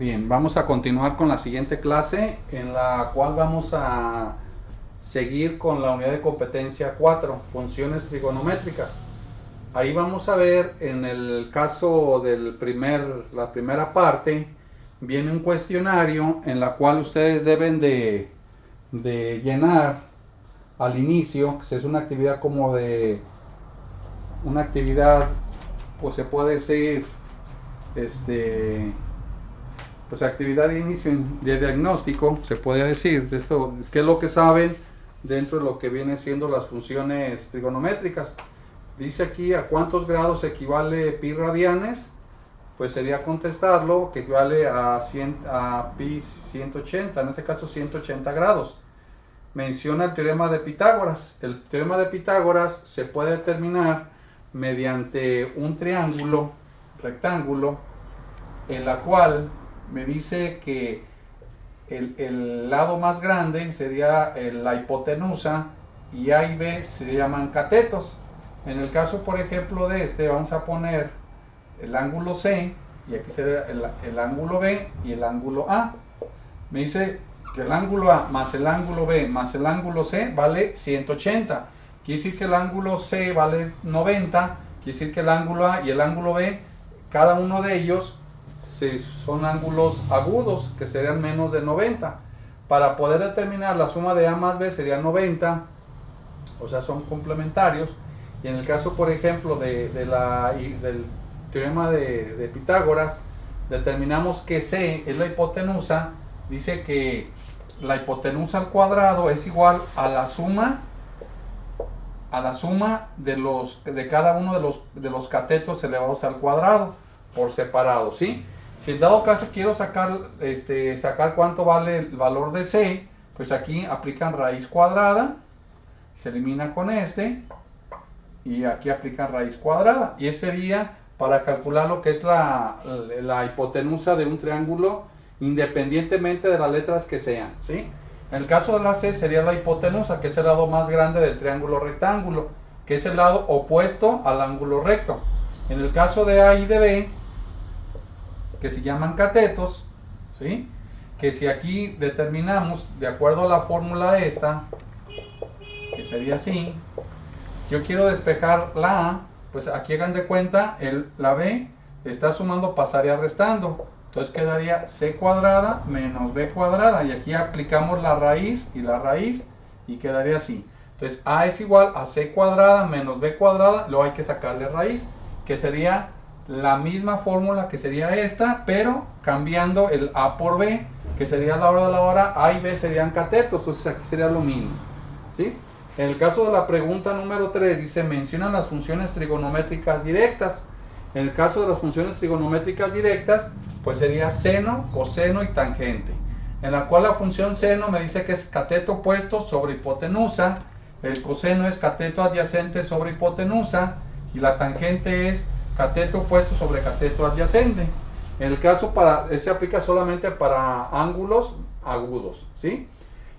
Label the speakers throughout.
Speaker 1: Bien, vamos a continuar con la siguiente clase, en la cual vamos a seguir con la unidad de competencia 4, funciones trigonométricas. Ahí vamos a ver, en el caso de la primera parte, viene un cuestionario en la cual ustedes deben de llenar al inicio, que es una actividad pues se puede decir, pues actividad de inicio de diagnóstico, se puede decir, de esto, qué es lo que saben dentro de lo que viene siendo las funciones trigonométricas. Dice aquí a cuántos grados equivale pi radianes, pues sería contestarlo que equivale a pi 180, en este caso 180 grados. Menciona el teorema de Pitágoras. El teorema de Pitágoras se puede determinar mediante un triángulo rectángulo, en la cual me dice que el lado más grande sería la hipotenusa y A y B se llaman catetos. En el caso, por ejemplo, de vamos a poner el ángulo C y aquí sería el ángulo B y el ángulo A. Me dice que el ángulo A más el ángulo B más el ángulo C vale 180. Quiere decir que el ángulo C vale 90. Quiere decir que el ángulo A y el ángulo B, cada uno de ellos son ángulos agudos, que serían menos de 90. Para poder determinar la suma de A más B sería 90, o sea, son complementarios. Y en el caso, por ejemplo, del teorema de Pitágoras, determinamos que C es la hipotenusa. Dice que la hipotenusa al cuadrado es igual a la suma de cada uno de los catetos elevados al cuadrado por separado, ¿sí? Si en dado caso quiero sacar cuánto vale el valor de C, pues aquí aplican raíz cuadrada, se elimina con y aquí aplican raíz cuadrada, y ese sería para calcular lo que es la hipotenusa de un triángulo, independientemente de las letras que sean, ¿sí? En el caso de la C sería la hipotenusa, que es el lado más grande del triángulo rectángulo, que es el lado opuesto al ángulo recto. En el caso de A y de B, que se llaman catetos, ¿sí? Que si aquí determinamos, de acuerdo a la fórmula esta, que sería así, yo quiero despejar la A, pues aquí hagan de cuenta, la B está sumando, pasaría restando. Entonces quedaría C cuadrada menos B cuadrada. Y aquí aplicamos la raíz y quedaría así. Entonces A es igual a C cuadrada menos B cuadrada. Luego hay que sacarle raíz, que sería la misma fórmula que sería esta, pero cambiando el A por B, que sería a la hora de la hora, A y B serían catetos. Entonces aquí sería lo mismo, ¿sí? En el caso de la pregunta número 3, dice, menciona las funciones trigonométricas directas. En el caso de las funciones trigonométricas directas, pues sería seno, coseno y tangente. En la cual la función seno me dice que es cateto opuesto sobre hipotenusa, el coseno es cateto adyacente sobre hipotenusa y la tangente es cateto opuesto sobre cateto adyacente. En el caso se aplica solamente para ángulos agudos, ¿sí?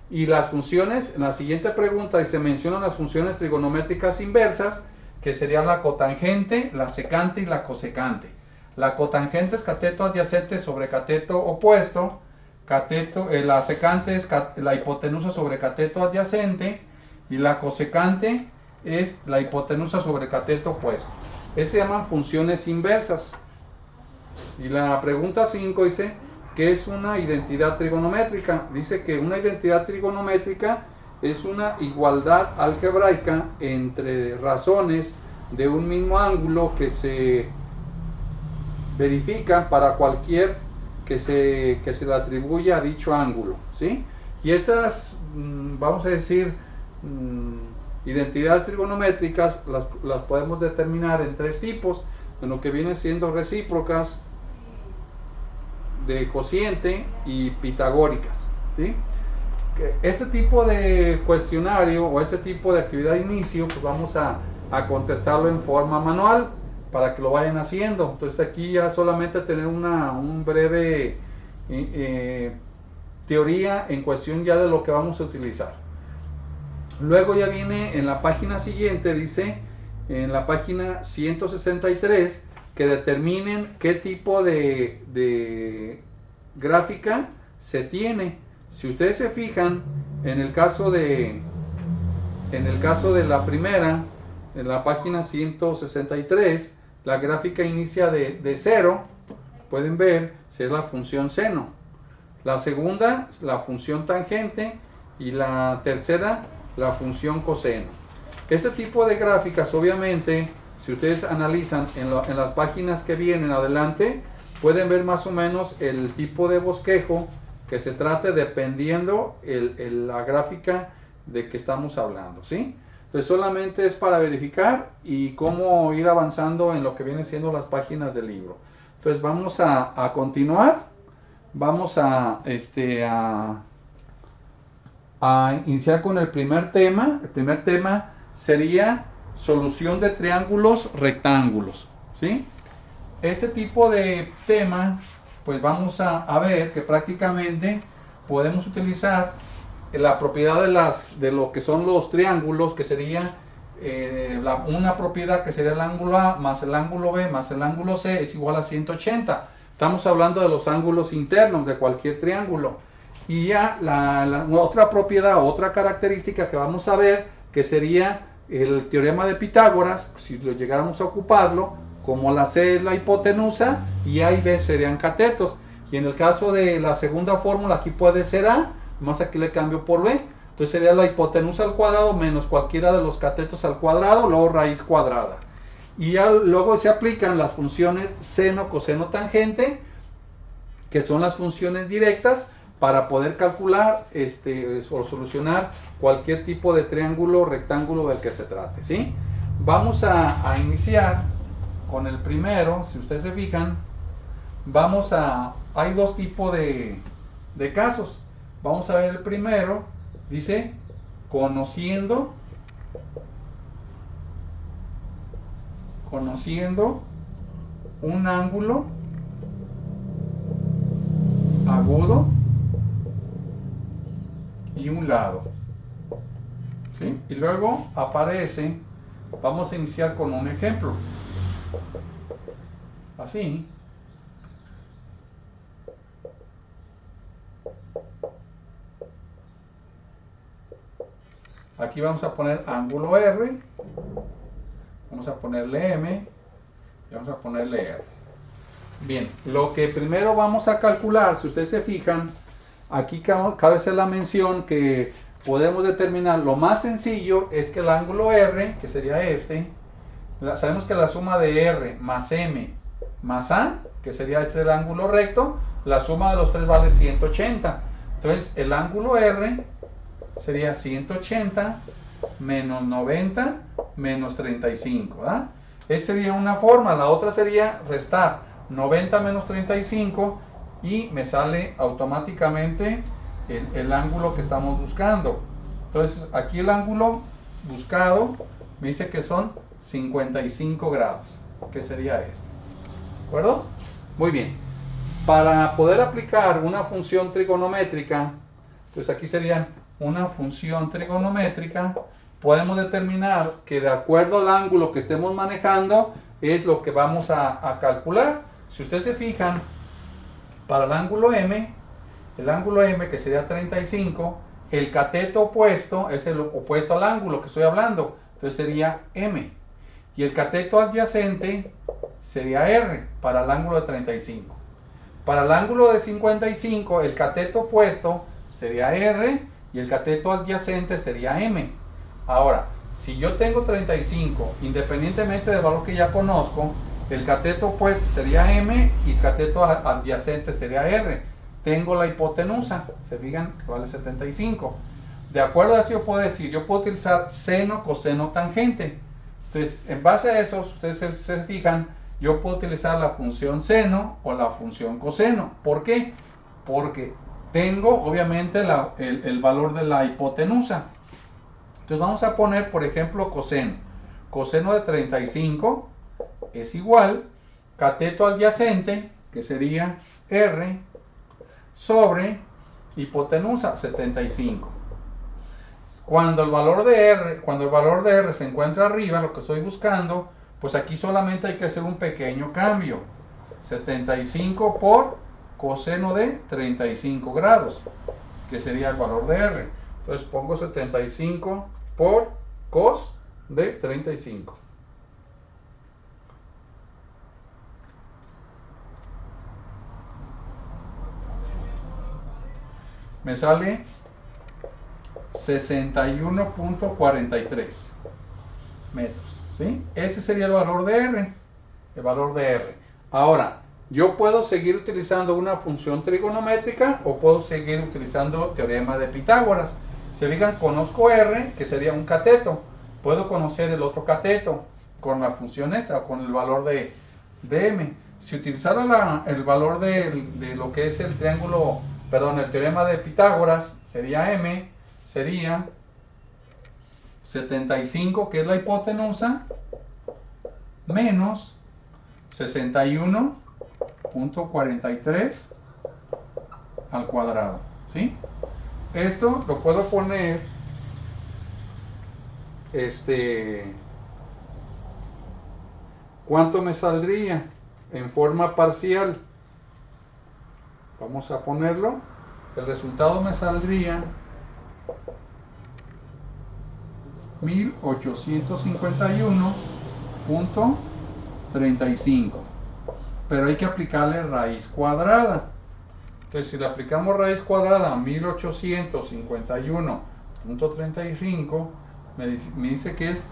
Speaker 1: Y las funciones, en la siguiente pregunta se mencionan las funciones trigonométricas inversas, que serían la cotangente, la secante y la cosecante. La cotangente es cateto adyacente sobre cateto opuesto, la secante es la hipotenusa sobre cateto adyacente y la cosecante es la hipotenusa sobre cateto opuesto. Esas se llaman funciones inversas. Y la pregunta 5 dice, ¿qué es una identidad trigonométrica? Dice que una identidad trigonométrica es una igualdad algebraica entre razones de un mismo ángulo que se verifican para cualquier que se le atribuya a dicho ángulo, ¿sí? Y estas, vamos a decir, identidades trigonométricas las podemos determinar en tres tipos, en lo que viene siendo recíprocas, de cociente y pitagóricas, ¿sí? Este tipo de cuestionario o este tipo de actividad de inicio, pues vamos a contestarlo en forma manual para que lo vayan haciendo. Entonces aquí ya solamente tener un breve teoría en cuestión ya de lo que vamos a utilizar. Luego ya viene en la página siguiente, dice en la página 163, que determinen qué tipo de gráfica se tiene. Si ustedes se fijan, en el caso de la primera, en la página 163, la gráfica inicia de 0, pueden ver, si es la función seno. La segunda, la función tangente, y la tercera, la función coseno. Ese tipo de gráficas, obviamente, si ustedes analizan en las páginas que vienen adelante, pueden ver más o menos el tipo de bosquejo que se trate dependiendo la gráfica de que estamos hablando, ¿sí? Entonces solamente es para verificar y cómo ir avanzando en lo que vienen siendo las páginas del libro. Entonces vamos a continuar, vamos a iniciar con el primer tema. El primer tema sería solución de triángulos rectángulos, ¿sí? Este tipo de tema, pues vamos a ver que prácticamente podemos utilizar la propiedad de lo que son los triángulos, que sería una propiedad que sería el ángulo A más el ángulo B más el ángulo C es igual a 180. Estamos hablando de los ángulos internos de cualquier triángulo. Y ya la otra propiedad, otra característica que vamos a ver, que sería el teorema de Pitágoras, si lo llegáramos a ocuparlo, como la C es la hipotenusa y A y B serían catetos. Y en el caso de la segunda fórmula, aquí puede ser A, más aquí le cambio por B. Entonces sería la hipotenusa al cuadrado menos cualquiera de los catetos al cuadrado, luego raíz cuadrada. Y ya luego se aplican las funciones seno, coseno, tangente, que son las funciones directas, para poder calcular o solucionar cualquier tipo de triángulo, rectángulo del que se trate, ¿sí? Vamos a iniciar con el primero. Si ustedes se fijan, hay dos tipos de casos. Vamos a ver el primero, dice, conociendo un ángulo agudo y un lado, ¿sí? Y luego aparece, vamos a iniciar con un ejemplo, así. Aquí vamos a poner ángulo R, vamos a ponerle M y vamos a ponerle R. Bien, lo que primero vamos a calcular, si ustedes se fijan, aquí cabe hacer la mención que podemos determinar, lo más sencillo es que el ángulo R, que sería sabemos que la suma de R más M más A, que sería el ángulo recto, la suma de los tres vale 180. Entonces el ángulo R sería 180 menos 90 menos 35, ¿verdad? Esa sería una forma. La otra sería restar 90 menos 35 y me sale automáticamente el ángulo que estamos buscando. Entonces aquí el ángulo buscado me dice que son 55 grados, que sería ¿de acuerdo? Muy bien. Para poder aplicar una función trigonométrica, entonces aquí serían una función trigonométrica, podemos determinar que de acuerdo al ángulo que estemos manejando es lo que vamos a calcular. Si ustedes se fijan, para el ángulo M que sería 35, el cateto opuesto es el opuesto al ángulo que estoy hablando, entonces sería M. Y el cateto adyacente sería R para el ángulo de 35. Para el ángulo de 55, el cateto opuesto sería R y el cateto adyacente sería M. Ahora, si yo tengo 35, independientemente del valor que ya conozco, el cateto opuesto sería M y el cateto adyacente sería R. Tengo la hipotenusa, se fijan que vale 75. De acuerdo a eso yo puedo decir, yo puedo utilizar seno, coseno, tangente. Entonces, en base a eso, ustedes se fijan, yo puedo utilizar la función seno o la función coseno. ¿Por qué? Porque tengo obviamente el valor de la hipotenusa. Entonces vamos a poner, por ejemplo, coseno. Coseno de 35 es igual cateto adyacente, que sería R, sobre hipotenusa 75. Cuando el valor de R se encuentra arriba, lo que estoy buscando, pues aquí solamente hay que hacer un pequeño cambio. 75 por coseno de 35 grados, que sería el valor de R. Entonces pongo 75 por cos de 35. Me sale 61.43 metros, ¿sí? Ese sería el valor de R, el valor de R. Ahora, yo puedo seguir utilizando una función trigonométrica o puedo seguir utilizando teorema de Pitágoras. Se fijan, conozco R, que sería un cateto. Puedo conocer el otro cateto con la función esa, con el valor de M. Si utilizara el valor de lo que es el triángulo, perdón, el teorema de Pitágoras, sería M, sería 75, que es la hipotenusa, menos 61.43 al cuadrado, ¿sí? Esto lo puedo poner, ¿cuánto me saldría en forma parcial? Vamos a ponerlo. El resultado me saldría 1851.35, pero hay que aplicarle raíz cuadrada. Entonces, si le aplicamos raíz cuadrada a 1851.35, me dice que es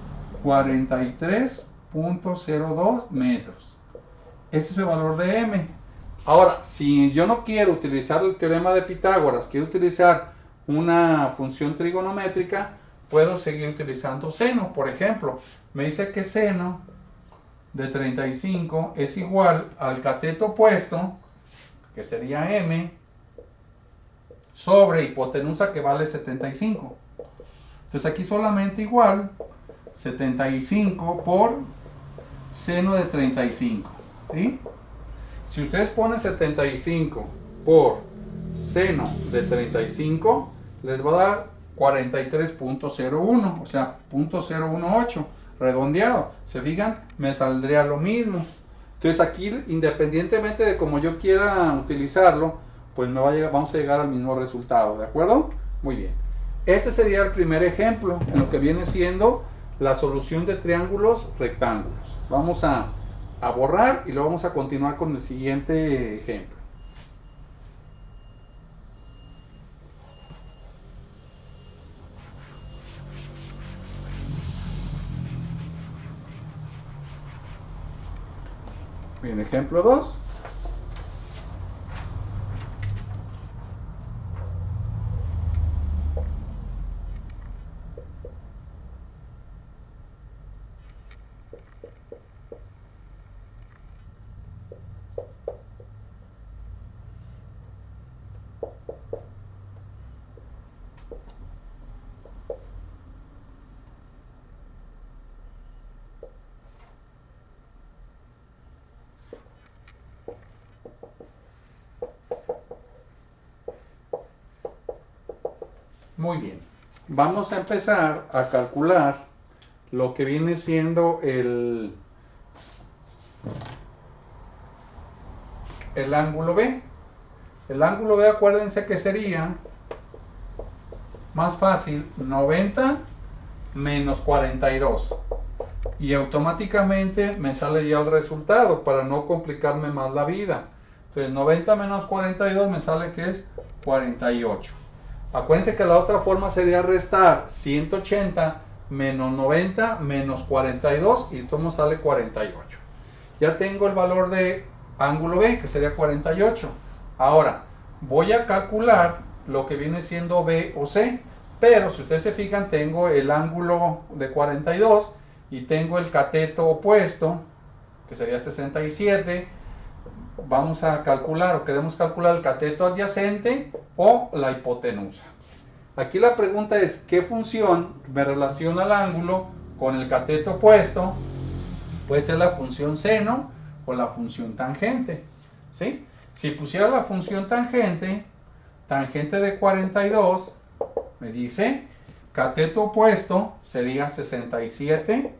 Speaker 1: 43.02 metros. Ese es el valor de M. Ahora, si yo no quiero utilizar el teorema de Pitágoras, quiero utilizar una función trigonométrica, puedo seguir utilizando seno. Por ejemplo, me dice que seno de 35 es igual al cateto opuesto, que sería M, sobre hipotenusa, que vale 75. Entonces aquí solamente igual 75 por seno de 35, ¿sí? Si ustedes ponen 75 por seno de 35, les va a dar 43.01, o sea, 0.018, redondeado. Se fijan, me saldría lo mismo. Entonces aquí, independientemente de cómo yo quiera utilizarlo, pues vamos a llegar al mismo resultado, ¿de acuerdo? Muy bien. Este sería el primer ejemplo en lo que viene siendo la solución de triángulos rectángulos. Vamos a borrar y luego vamos a continuar con el siguiente ejemplo. Bien, ejemplo 2. Muy bien, vamos a empezar a calcular lo que viene siendo el ángulo B. El ángulo B, acuérdense que sería más fácil 90 menos 42. Y automáticamente me sale ya el resultado para no complicarme más la vida. Entonces 90 menos 42 me sale que es 48. Acuérdense que la otra forma sería restar 180 menos 90 menos 42 y esto me sale 48. Ya tengo el valor de ángulo B, que sería 48. Ahora voy a calcular lo que viene siendo B o C, pero si ustedes se fijan, tengo el ángulo de 42 y tengo el cateto opuesto, que sería 67. Vamos a calcular, o queremos calcular el cateto adyacente o la hipotenusa. Aquí la pregunta es, ¿qué función me relaciona el ángulo con el cateto opuesto? Puede ser la función seno o la función tangente, ¿sí? Si pusiera la función tangente, tangente de 42, me dice, cateto opuesto sería 67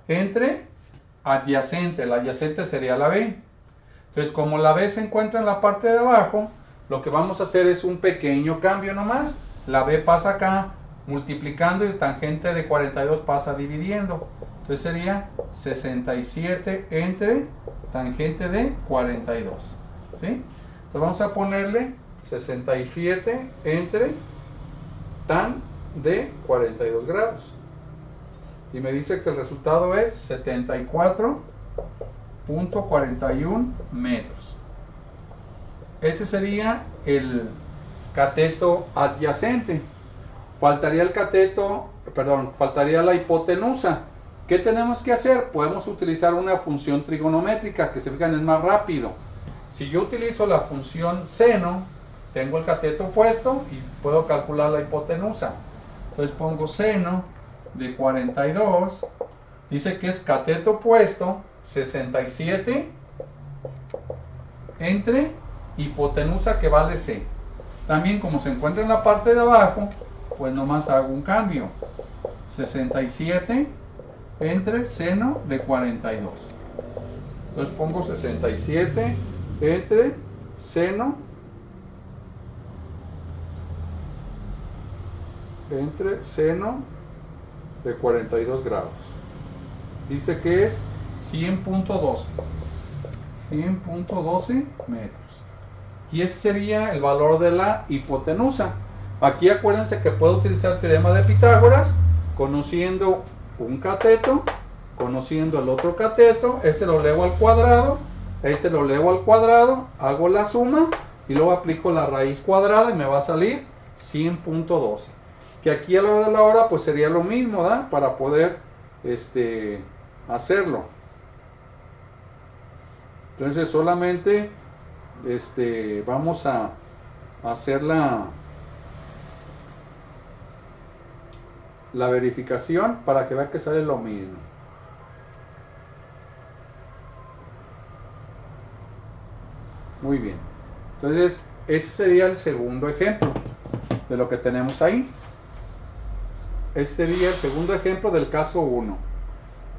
Speaker 1: entre adyacente, la adyacente sería la B. Entonces, como la B se encuentra en la parte de abajo, lo que vamos a hacer es un pequeño cambio nomás. La B pasa acá multiplicando y el tangente de 42 pasa dividiendo. Entonces sería 67 entre tangente de 42. ¿Sí? Entonces vamos a ponerle 67 entre tan de 42 grados. Y me dice que el resultado es 74.41 metros. Ese sería el cateto adyacente. Faltaría el cateto, perdón, faltaría la hipotenusa. ¿Qué tenemos que hacer? Podemos utilizar una función trigonométrica que se fijan es más rápido. Si yo utilizo la función seno, tengo el cateto opuesto y puedo calcular la hipotenusa. Entonces pongo seno de 42, dice que es cateto opuesto 67 entre hipotenusa que vale c. También como se encuentra en la parte de abajo, pues nomás hago un cambio. 67 entre seno de 42. Entonces pongo 67 entre seno de 42 grados. Dice que es 100.12. 100.12 metros. Y ese sería el valor de la hipotenusa. Aquí acuérdense que puedo utilizar el teorema de Pitágoras, conociendo un cateto, conociendo el otro cateto, este lo elevo al cuadrado, este lo elevo al cuadrado, hago la suma y luego aplico la raíz cuadrada y me va a salir 100.12. Que aquí a la hora de la hora pues sería lo mismo, ¿da? Para poder hacerlo. Entonces solamente vamos a hacer la verificación para que vea que sale lo mismo. Muy bien. Entonces, ese sería el segundo ejemplo de lo que tenemos ahí. Ese sería el segundo ejemplo del caso 1.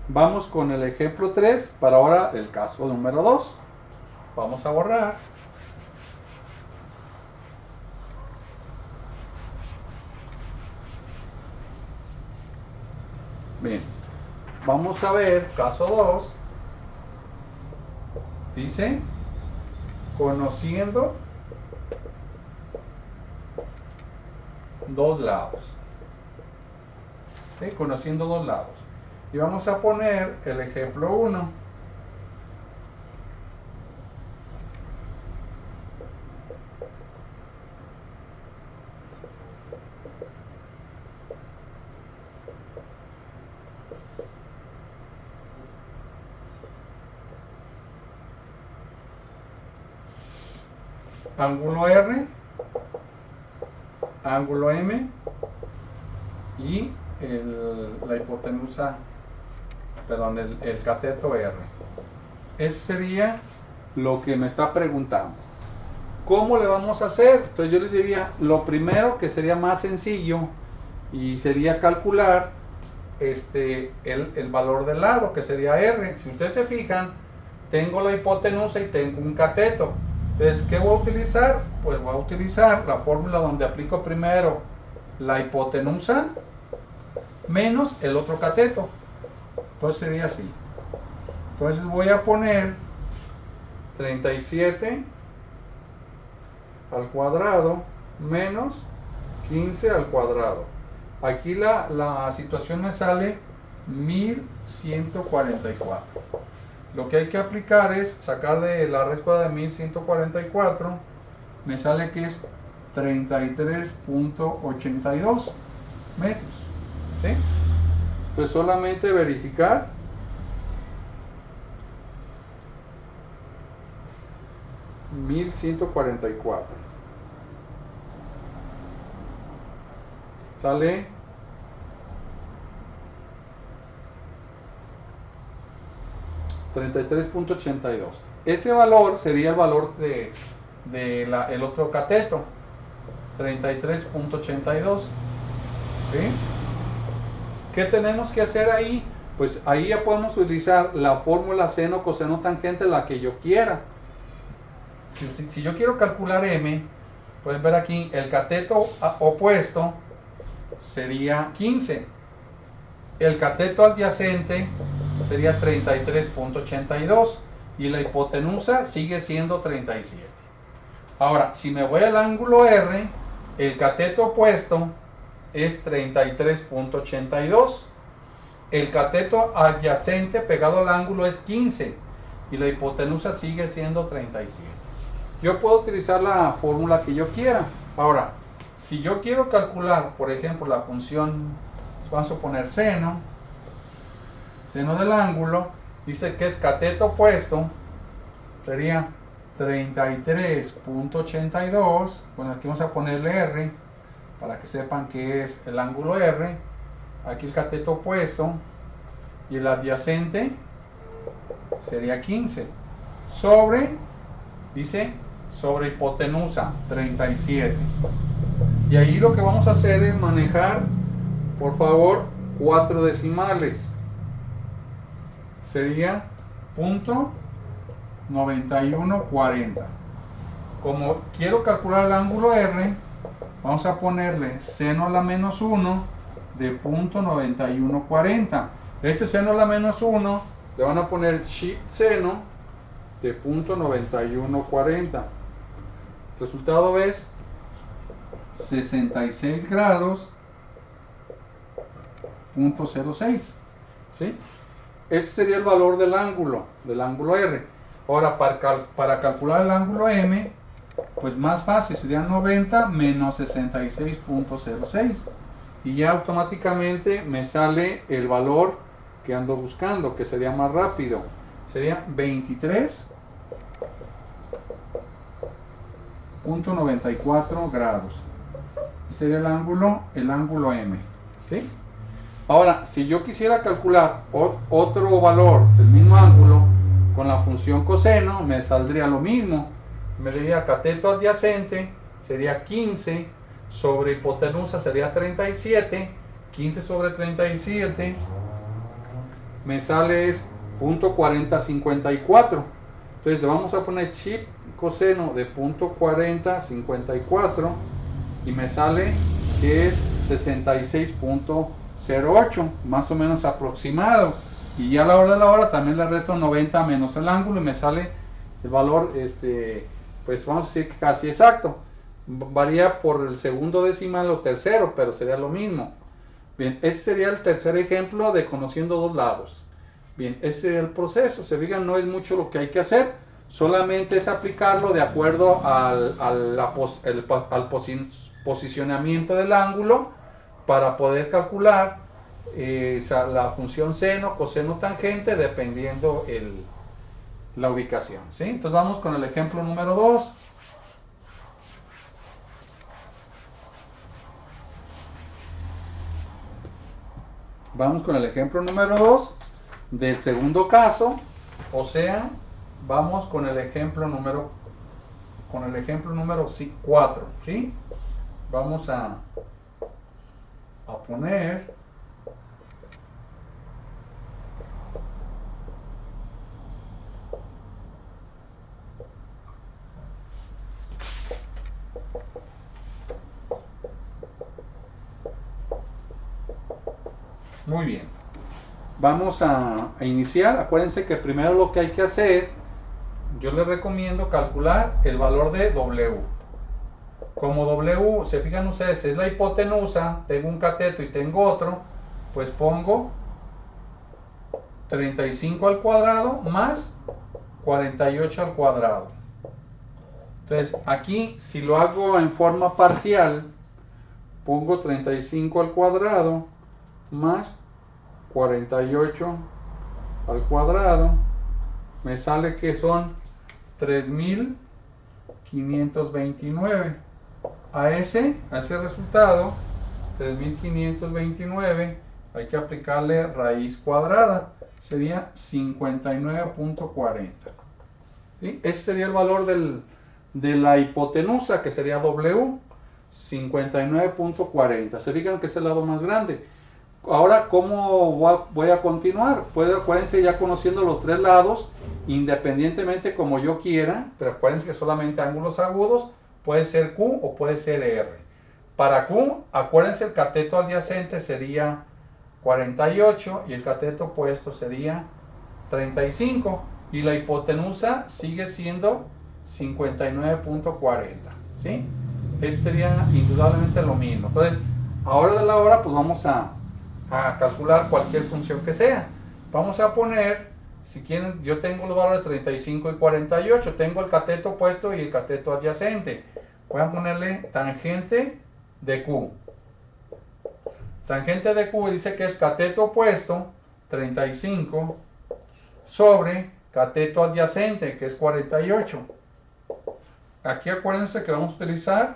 Speaker 1: Vamos con el ejemplo 3 para ahora el caso número 2. Vamos a borrar. Bien, vamos a ver caso 2. Dice, conociendo dos lados. ¿Sí? Conociendo dos lados. Y vamos a poner el ejemplo 1. Ángulo R, ángulo M y la hipotenusa, perdón, el cateto R. Ese sería lo que me está preguntando. ¿Cómo le vamos a hacer? Entonces yo les diría, lo primero que sería más sencillo y sería calcular el valor del lado, que sería R. Si ustedes se fijan, tengo la hipotenusa y tengo un cateto. Entonces, ¿qué voy a utilizar? Pues voy a utilizar la fórmula donde aplico primero la hipotenusa menos el otro cateto. Entonces sería así. Entonces voy a poner 37 al cuadrado menos 15 al cuadrado. Aquí la situación me sale 1144. Lo que hay que aplicar es sacar de la raíz cuadrada de 1144, me sale que es 33.82 metros. ¿Sí? Pues solamente verificar. $1144. Sale 33.82. Ese valor sería el valor el otro cateto, 33.82. ¿Sí? ¿Qué tenemos que hacer ahí? Pues ahí ya podemos utilizar la fórmula seno, coseno, tangente, la que yo quiera. Si yo quiero calcular M, pueden ver aquí, el cateto opuesto sería 15. El cateto adyacente sería 33.82 y la hipotenusa sigue siendo 37. Ahora, si me voy al ángulo R, el cateto opuesto es 33.82. El cateto adyacente pegado al ángulo es 15 y la hipotenusa sigue siendo 37. Yo puedo utilizar la fórmula que yo quiera. Ahora, si yo quiero calcular, por ejemplo, la función, vamos a poner seno del ángulo, dice que es cateto opuesto, sería 33.82. Bueno, aquí vamos a ponerle R para que sepan que es el ángulo R. Aquí el cateto opuesto y el adyacente sería 15 sobre, dice, sobre hipotenusa 37. Y ahí lo que vamos a hacer es manejar, por favor, 4 decimales. Sería .9140. Como quiero calcular el ángulo R, vamos a ponerle seno a la menos 1 de .9140. Este seno a la menos 1 le van a poner seno de .9140. El resultado es 66 grados .06. ¿Sí? Ese sería el valor del ángulo R. Ahora, para calcular el ángulo M, pues más fácil, sería 90 menos 66.06. Y ya automáticamente me sale el valor que ando buscando, que sería más rápido. Sería 23.94 grados. Sería el ángulo M. ¿Sí? Ahora, si yo quisiera calcular otro valor del mismo ángulo con la función coseno, me saldría lo mismo. Me diría cateto adyacente sería 15 sobre hipotenusa sería 37. 15 sobre 37 me sale es .4054. Entonces le vamos a poner coseno de .4054 y me sale que es 66.08, más o menos aproximado. Y ya a la hora de la hora también le resto 90 menos el ángulo y me sale el valor, pues vamos a decir que casi exacto. Varía por el segundo decimal o tercero, pero sería lo mismo. Bien, ese sería el tercer ejemplo de conociendo dos lados. Bien, ese sería el proceso. Se fijan, no es mucho lo que hay que hacer, solamente es aplicarlo de acuerdo al posicionamiento del ángulo para poder calcular la función seno, coseno, tangente, dependiendo la ubicación. ¿Sí? Entonces vamos con el ejemplo número 2. Vamos con el ejemplo número 2 del segundo caso, o sea, vamos con el ejemplo número 4, ¿sí? Vamos a poner muy bien. Vamos a iniciar. Acuérdense que primero lo que hay que hacer, yo les recomiendo calcular el valor de W. Como W, se fijan ustedes, es la hipotenusa, tengo un cateto y tengo otro, pues pongo 35 al cuadrado más 48 al cuadrado. Entonces aquí, si lo hago en forma parcial, pongo 35 al cuadrado más 48 al cuadrado, me sale que son 3.529. A ese resultado, 3.529, hay que aplicarle raíz cuadrada, sería 59.40. ¿Sí? Ese sería el valor de la hipotenusa, que sería W, 59.40. Se fijan que es el lado más grande. Ahora, ¿cómo voy a continuar? Acuérdense, ya conociendo los tres lados, independientemente como yo quiera, pero acuérdense que solamente ángulos agudos, puede ser Q o puede ser R. Para Q, acuérdense, el cateto adyacente sería 48 y el cateto opuesto sería 35. Y la hipotenusa sigue siendo 59.40. ¿Sí? Eso sería indudablemente lo mismo. Entonces, ahora de la hora, pues vamos a calcular cualquier función que sea. Vamos a poner, si quieren, yo tengo los valores 35 y 48, tengo el cateto opuesto y el cateto adyacente. Voy a ponerle tangente de Q. Tangente de Q dice que es cateto opuesto, 35, sobre cateto adyacente, que es 48. Aquí acuérdense que vamos a utilizar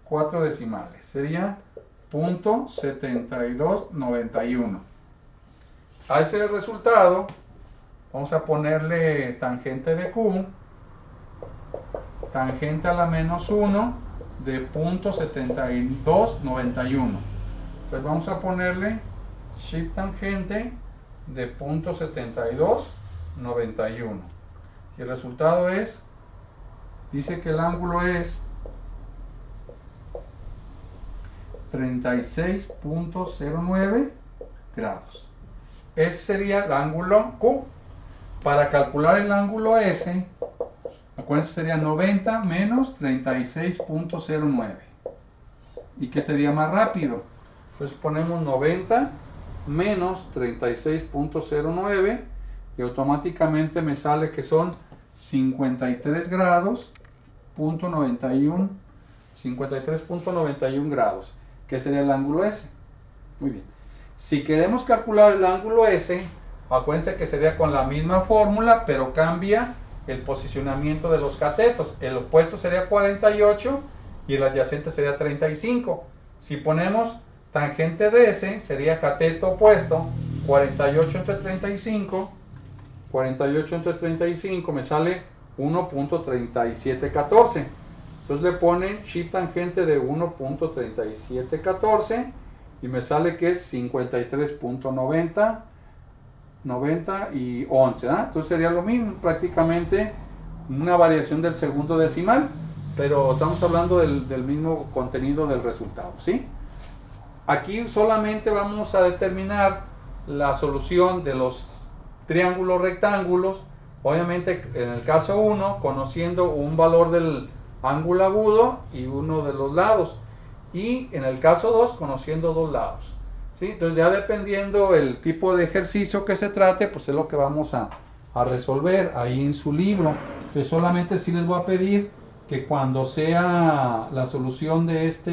Speaker 1: 4 decimales. Sería .7291. A ese resultado vamos a ponerle tangente de Q, tangente a la menos 1 de .7291. Entonces vamos a ponerle shift tangente de .7291. Y el resultado es, dice que el ángulo es 36.09 grados. Ese sería el ángulo Q. Para calcular el ángulo S, acuérdense, sería 90 menos 36.09. ¿Y qué sería más rápido? Entonces ponemos 90 menos 36.09 y automáticamente me sale que son 53 grados, 53.91 grados, que sería el ángulo S. Muy bien. Si queremos calcular el ángulo S, acuérdense que sería con la misma fórmula, pero cambia el posicionamiento de los catetos. El opuesto sería 48 y el adyacente sería 35. Si ponemos tangente de S, sería cateto opuesto, 48 entre 35, 48 entre 35 me sale 1.3714. Entonces le ponen shift tangente de 1.3714 y me sale que es 53.90, 90 y 11. Entonces sería lo mismo, prácticamente una variación del segundo decimal, pero estamos hablando del mismo contenido del resultado, ¿sí? Aquí solamente vamos a determinar la solución de los triángulos rectángulos, obviamente en el caso 1, conociendo un valor del ángulo agudo y uno de los lados, y en el caso 2, conociendo dos lados, ¿sí? Entonces ya dependiendo el tipo de ejercicio que se trate, pues es lo que vamos a resolver ahí en su libro. Entonces solamente sí les voy a pedir que cuando sea la solución de estos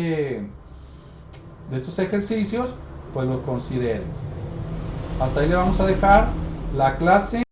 Speaker 1: ejercicios, pues lo consideren. Hasta ahí le vamos a dejar la clase.